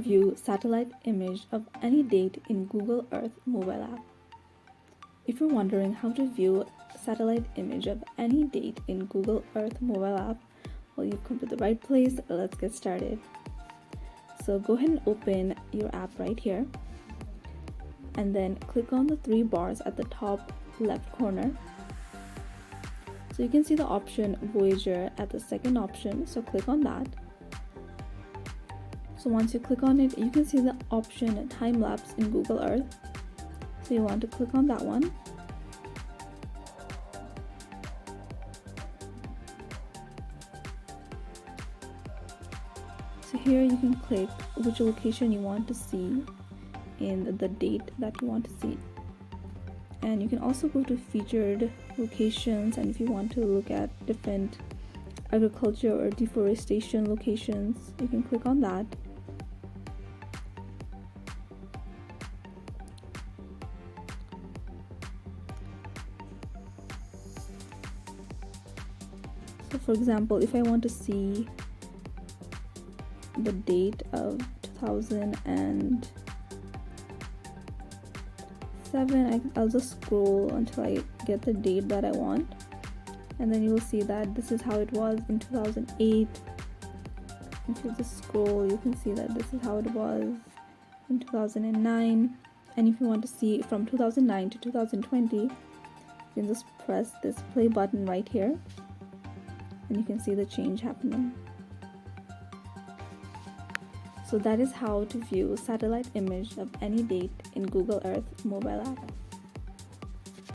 view satellite image of any date in Google Earth mobile app. If you're wondering how to view satellite image of any date in Google Earth mobile app, well, you've come to the right place. Let's get started. So go ahead and open your app right here, and then click on the three bars at the top left corner. So you can see the option Voyager at the second option, so click on that. So once you click on it, you can see the option time lapse in Google Earth. So you want to click on that one. So here you can click which location you want to see in the date that you want to see. And you can also go to featured locations, and if you want to look at different agriculture or deforestation locations, you can click on that. So for example, if I want to see the date of 2007, I'll just scroll until I get the date that I want, and then you will see that this is how it was in 2008. If you just scroll, you can see that this is how it was in 2009. And if you want to see from 2009 to 2020, you can just press this play button right here, and you can see the change happening. So that is how to view satellite image of any date in Google Earth mobile app.